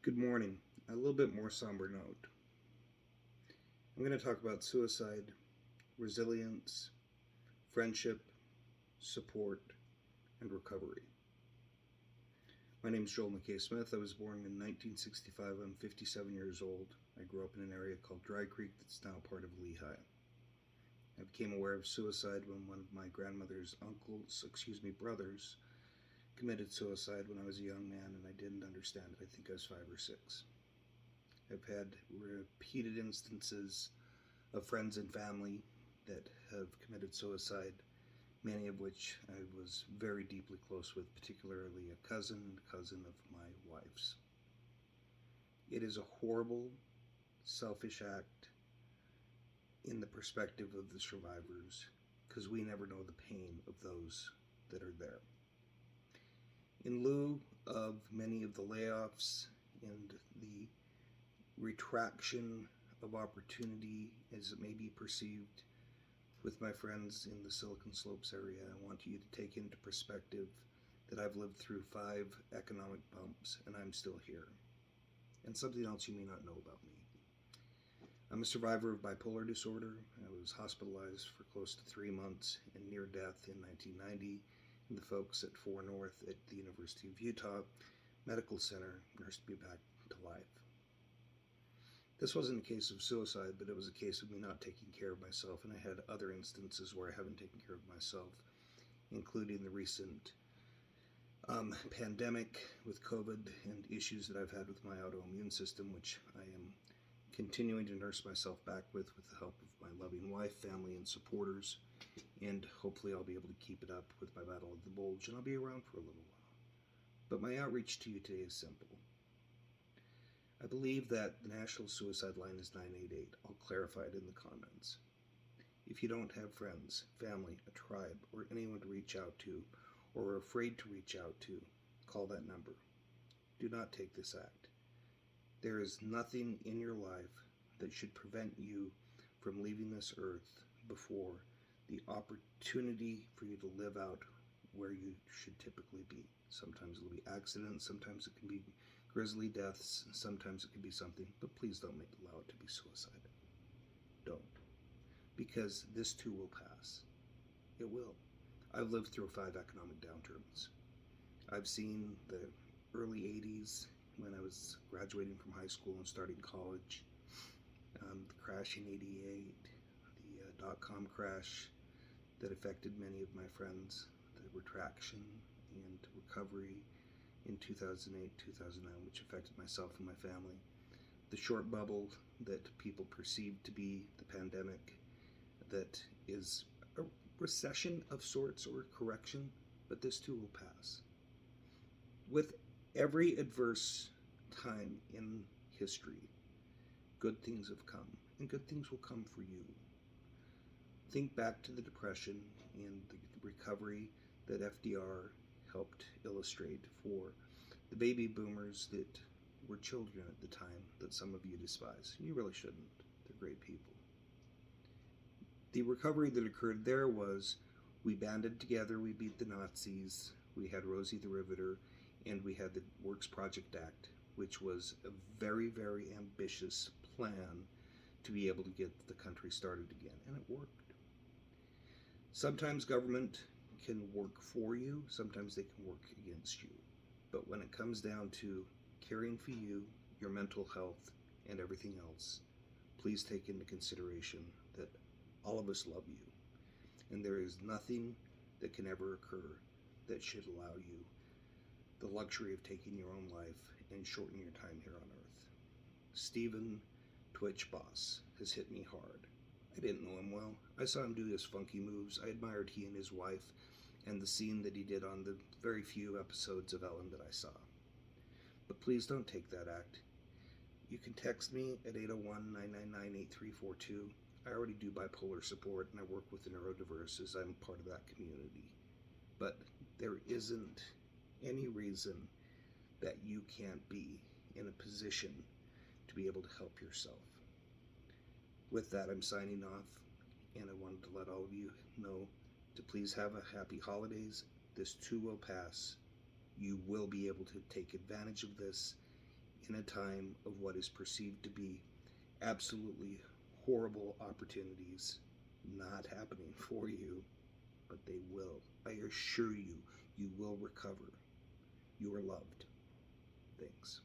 Good morning. A little bit more somber note. I'm going to talk about suicide, resilience, friendship, support, and recovery. My name is Joel McKay Smith. I was born in 1965. I'm 57 years old. I grew up in an area called Dry Creek that's now part of Lehigh. I became aware of suicide when one of my grandmother's brothers, committed suicide when I was a young man, and I didn't understand it. I think I was 5 or 6. I've had repeated instances of friends and family that have committed suicide, many of which I was very deeply close with, particularly a cousin of my wife's. It is a horrible, selfish act in the perspective of the survivors, because we never know the pain of those that are there. In lieu of many of the layoffs and the retraction of opportunity, as it may be perceived, with my friends in the Silicon Slopes area, I want you to take into perspective that I've lived through 5 economic bumps and I'm still here. And something else you may not know about me. I'm a survivor of bipolar disorder. I was hospitalized for close to 3 months and near death in 1990. And the folks at 4 North at the University of Utah Medical Center nursed me back to life. This wasn't a case of suicide, but it was a case of me not taking care of myself, and I had other instances where I haven't taken care of myself, including the recent pandemic with COVID and issues that I've had with my autoimmune system, which I am continuing to nurse myself back with the help of my loving wife, family, and supporters. And hopefully I'll be able to keep it up with my battle of the bulge, and I'll be around for a little while. But my outreach to you today is simple. I believe that the national suicide line is 988. I'll clarify it in the comments. If you don't have friends, family, a tribe, or anyone to reach out to, or are afraid to reach out to, call that number. Do not take this act. There is nothing in your life that should prevent you from leaving this earth before the opportunity for you to live out where you should typically be. Sometimes it'll be accidents, sometimes it can be grisly deaths, sometimes it can be something, but please don't allow it to be suicide. Don't. Because this too will pass. It will. I've lived through 5 economic downturns. I've seen the early 80s when I was graduating from high school and starting college, the crash in 88, the dot-com crash that affected many of my friends, the retraction and recovery in 2008, 2009, which affected myself and my family, the short bubble that people perceived to be the pandemic, that is a recession of sorts or a correction, but this too will pass. With every adverse time in history, good things have come, and good things will come for you. Think back to the Depression and the recovery that FDR helped illustrate for the baby boomers that were children at the time that some of you despise. You really shouldn't. They're great people. The recovery that occurred there was we banded together, we beat the Nazis, we had Rosie the Riveter, and we had the Works Project Act, which was a very, very ambitious plan to be able to get the country started again, and it worked. Sometimes government can work for you, sometimes they can work against you. But when it comes down to caring for you, your mental health, and everything else, please take into consideration that all of us love you. And there is nothing that can ever occur that should allow you the luxury of taking your own life and shortening your time here on earth. Stephen Twitch Boss has hit me hard. I didn't know him well. I saw him do his funky moves. I admired he and his wife and the scene that he did on the very few episodes of Ellen that I saw. But please don't take that act. You can text me at 801-999-8342. I already do bipolar support, and I work with the neurodiverse as I'm part of that community. But there isn't any reason that you can't be in a position to be able to help yourself. With that, I'm signing off, and I wanted to let all of you know to please have a happy holidays. This too will pass. You will be able to take advantage of this in a time of what is perceived to be absolutely horrible opportunities not happening for you, but they will. I assure you, you will recover. You are loved. Thanks.